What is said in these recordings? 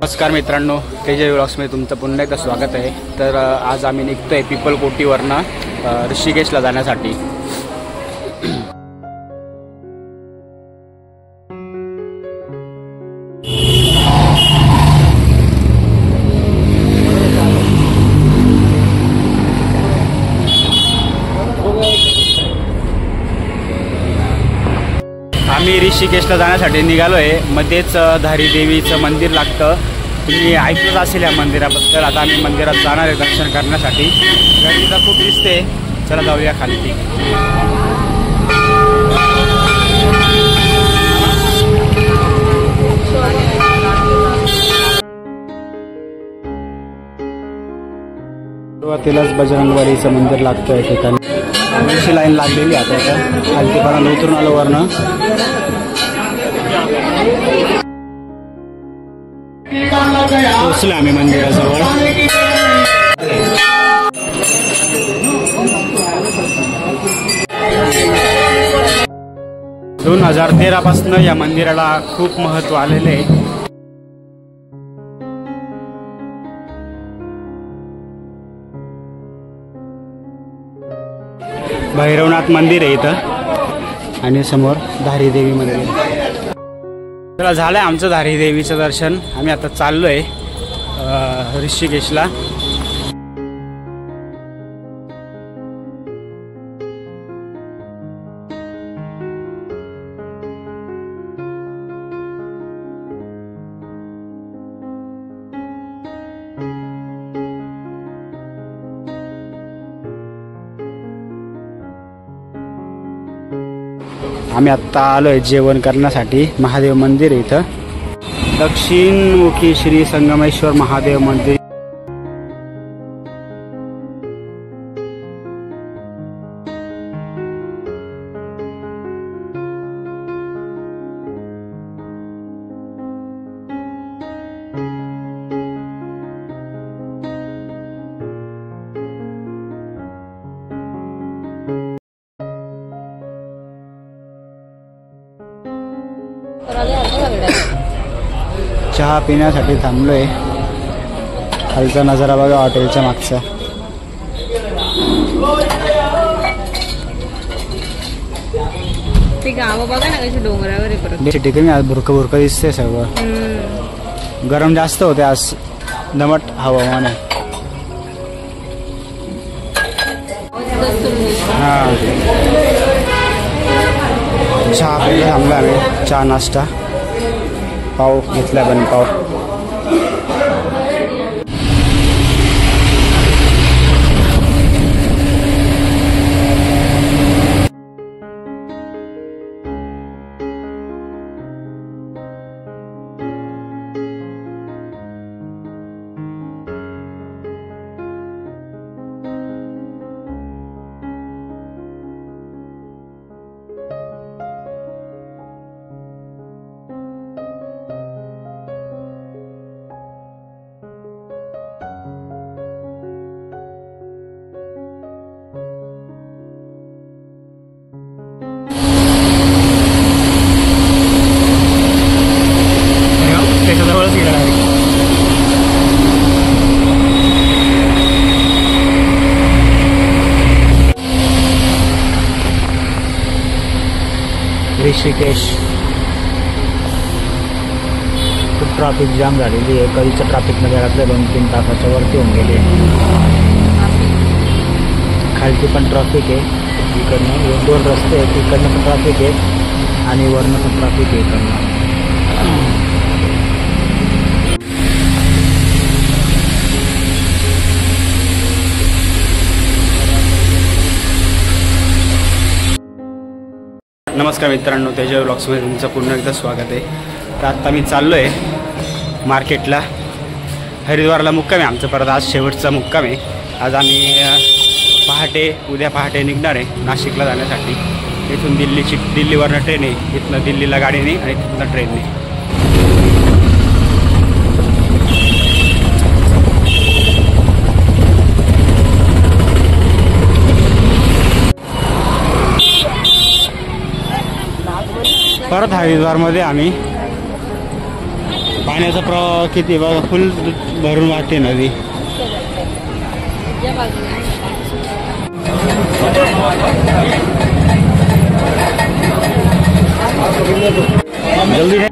नमस्कार मित्रांनो, तेजय व्लॉग्समध्ये तुमचं पुन्हा एकदा स्वागत आहे। तर आज आम्ही निघतोय पिपलकोटीवरनं ऋषिकेशला जाण्यासाठी। आम्ही ऋषिकेशला जाण्यासाठी निघालोय। मध्येच धारी देवीचं मंदिर लागतं, तुम्ही ऐकलं असेल या मंदिराबद्दल। आता आम्ही मंदिरात जाणार आहे दर्शन करण्यासाठी। गर्दी तर खूप दिसते, चला जाऊया खाली। बजरंगबलीचं मंदिर लागतं या ठिकाणी। अशी लाईन लागलेली आता खालती पण उतरून आलो वरनं। पोचलो आम्ही मंदिराजवळ। 2013 पासून या मंदिराला खूप महत्त्व आलेले आहे। भैरवनाथ मंदिर आहे इथं आणि समोर धारी देवी मंदिर। चला झालंय आमचं धारी देवीचं दर्शन। आम्ही आता चाललोय ऋषिकेशला। आम्ही आत्ता आलोय जेवण करण्यासाठी। महादेव मंदिर इथं दक्षिणमुखी श्री संगमेश्वर महादेव मंदिर। चहा पिण्यासाठी थांबलोय। खालचा नजारा बघा हॉटेलच्या मागचा। ते गाव बघा ना कशी डोंगरावर आहे परत। ठिकाणी आज भुरकं दिसते सगळं। गरम जास्त होते आज, दमट हवामान आहे। हा चहा प्यायला थांबला आम्ही। चहा नाश्ता पाव घेतला, पण पाव। ऋषिकेश खूप ट्रॅफिक जाम झालेली आहे। कधीच्या ट्रॅफिकमध्ये अडकले 2-3 तासाच्या वरती होऊन गेले। खालती पण ट्रॅफिक आहे, इकडनं 2 रस्ते आहेत, इकडनं पण ट्रॅफिक आहे आणि वरनं पण ट्रॅफिक आहे इकडनं। नमस्कार मित्रांनो, तेजय व्लॉग्समध्ये तुमचं पुन्हा एकदा स्वागत आहे। तर आत्ता मी चाललो आहे मार्केटला। हरिद्वारला मुक्काम आहे आमचं, परत आज शेवटचा मुक्काम आहे। आज आम्ही उद्या पहाटे निघणार आहे नाशिकला जाण्यासाठी। इथून दिल्लीवरनं ट्रेन आहे, इथनं दिल्लीला गाडीने आणि तिथनं ट्रेनने। परत हरिद्वारमध्ये आम्ही पाण्याचा प्रवाह किती बघा, फुल भरून वाहते नदी. या बाजूला जल्दी नाही.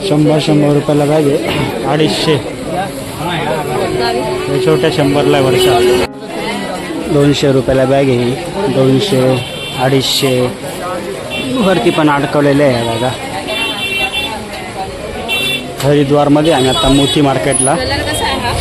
₹100 रुपयाला बॅग आहे. 250 छोट्या 100ला वर्षा. 200 रुपयाला बॅग आहे. 200 250 वरती पण अडकवलेले आहे बघा. हरिद्वारमध्ये आम्ही आता मोती मार्केटला. कलर कसा आहे हा?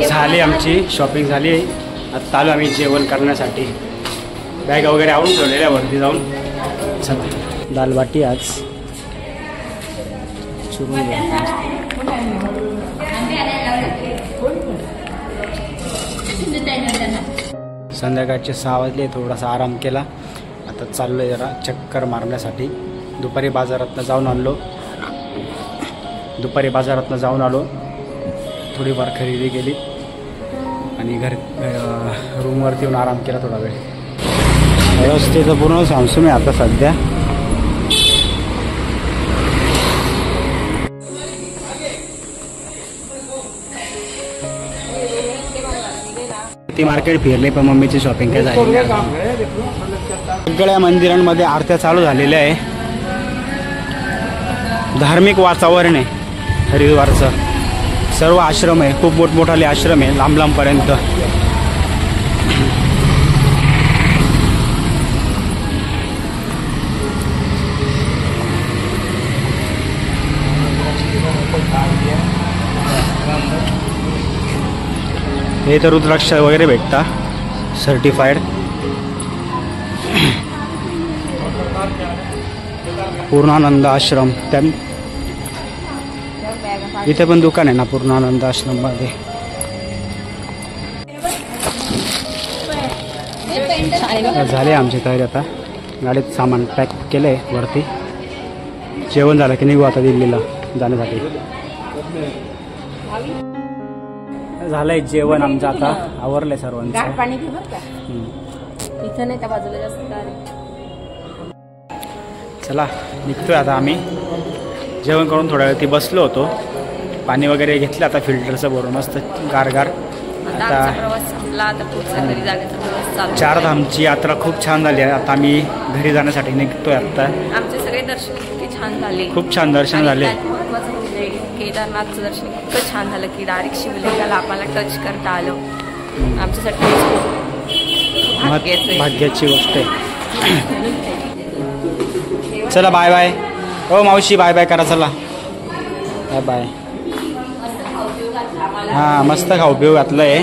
झाली आमची शॉपिंग झाली. आता आलो आम्ही जेवण करण्यासाठी. बॅग वगैरे आवरून ठेवलेल्या वरती जाऊन. दाल बाटी आज संध्याकाळचे 6 वाजले. थोडासा आराम केला. आता चाललो आहे जरा चक्कर मारण्यासाठी. दुपारी बाजारातनं जाऊन आलो. थोडीफार खरेदी केली आणि रूमवरती येऊन आराम केला थोडा वेळ. रस्त्याचं पूर्ण सामसूम आहे आता सध्या. ती मार्केट फिरले पण मम्मीची शॉपिंग काय झाली. सगळ्या मंदिरांमध्ये आरत्या चालू झालेल्या आहे. धार्मिक वातावरण आहे हरिद्वारचं. सर्व आश्रम आहे. खूप मोठमोठाले आश्रम आहे लांब लांबपर्यंत. हे तर रुद्राक्ष वगैरे भेटता सर्टिफाईड. पूर्णानंद आश्रम त्या इथे पण दुकान आहे ना पूर्णानंद आश्रममध्ये. झाले आमची तयारी. आता गाडीत सामान पॅक केलंय वरती. जेवण झालं की निघू आता दिल्लीला जाण्यासाठी. झालंय जेवण आमचं आता. आवरलंय सर्वांचं. पाणी घेऊ का? इथं नाही त्या बाजूला जास्त. चला निघतोय आता आम्ही. जेवण करून थोड्या वेळ ती बसलो होतो. पाणी वगैरे घेतलं आता फिल्टरचं भरून मस्त गारगार. आता प्रवास संपला. आता पुढचा घरी जाण्याचा प्रवास चालू. 4 धामची यात्रा खूप छान झाली आहे. आता आम्ही घरी जाण्यासाठी निघतोय आता. आमचे सगळे दर्शन किती छान झाले. खूप छान दर्शन झाले. महत्त्वाचं म्हणजे केदारनाथचं दर्शन इतकं छान झालं की डायरेक्ट शिवलिंगाला आम्हाला टच करता आलं. आमच्यासाठी भाग्याची गोष्ट आहे. चला बाय बाय. हो मावशी बाय बाय करा. चला बाय बाय. हां मस्त खाऊ पिऊ घातलं आहे.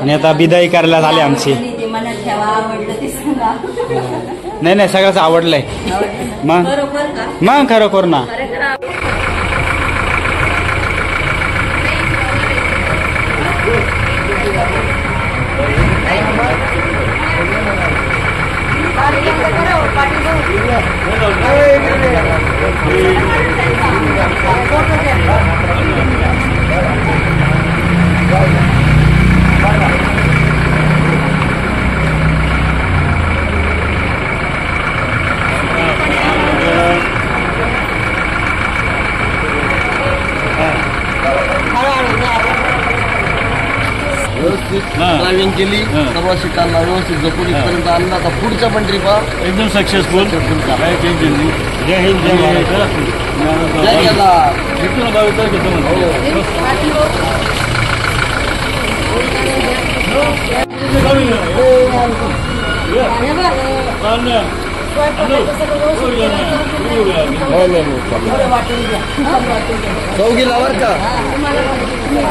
आणि आता बिदाई करायला झाली आमची. नाही सगळंच आवडलंय. मग खरोखर ना. ड्रायव्हिंग केली. सर्व शिकायला व्यवस्थित जपून इथपर्यंत आणला. आता पुढच्या पण ट्रिपा एकदम सक्सेसफुल. जय हिंद जय महाराष्ट्र. चौघीला बर का,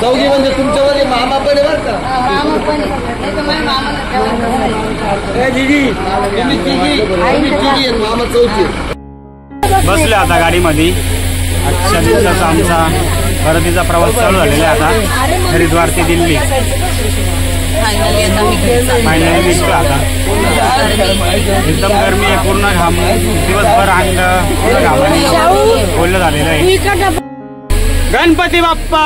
चौघी म्हणजे तुमच्यावर मामा पण आहे बर का. मामा चौथी. बसले आता गाडीमध्ये. आजच्या दिवसाचा आमचा परतीचा प्रवास चालू झालेला आहे आता. हरिद्वार ते दिल्ली फायनली निघतो आता. एकदम गरमी आहे, पूर्ण घाम, दिवसभर अंग पूर्ण घामाने ओलं झालेलं आहे. गणपती बाप्पा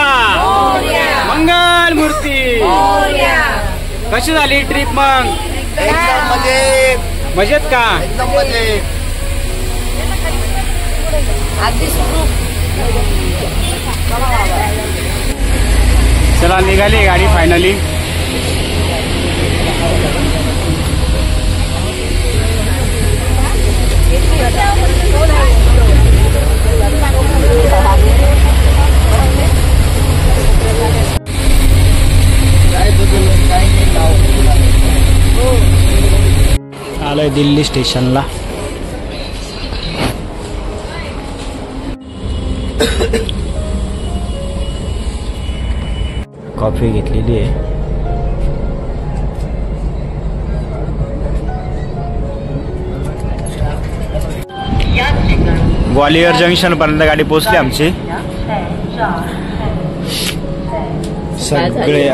मंगल मूर्ती. कशी झाली ट्रिप मग? मजेत का? चला निघाली गाडी फायनली. आलोय दिल्ली स्टेशनला. कॉफी घेतलेली आहे. ग्वालियर जंक्शन पर्यंत गाडी पोहोचली आमची. सगळे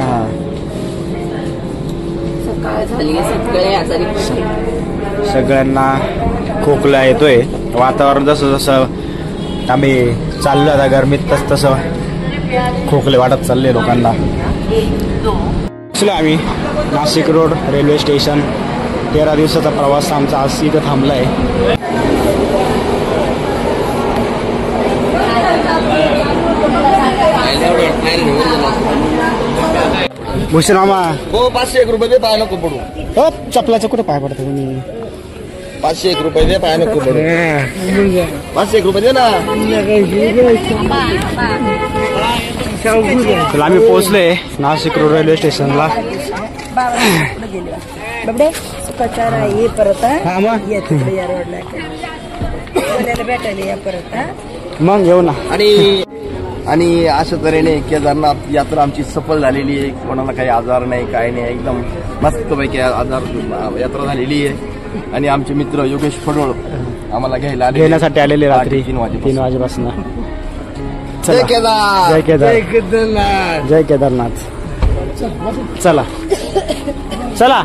सगळ्यांना खोकला येतोय. वातावरण जसं जसं आम्ही चाललो आता गरमीत तस तसं खोकले वाटत चालले लोकांना. आम्ही नाशिक रोड रेल्वे स्टेशन. 13 दिवसाचा प्रवास आमचा आज इथं थांबलाय. भूषण मामा हो 501 रुपये दे, पाय नको पडू. हो चपलाचं कुठे पाय पडतं तुम्ही? 501 रुपये दे, पाय नको पडू. 501 रुपये दे ना. चला आम्ही पोहोचलोय नाशिक रोड रेल्वे स्टेशनला. मग येऊ ना. आणि अशा तऱ्हेने केदारनाथ यात्रा आमची सफल झालेली आहे. कोणाला काही आजार नाही, काय नाही, एकदम मस्तपैकी यात्रा झालेली आहे. आणि आमचे मित्र योगेश फडोळ आम्हाला घेण्यासाठी आलेले रात्री 3 वाजेपासून. जय केदार, जय केदार, जय केदारनाथ. चला चला.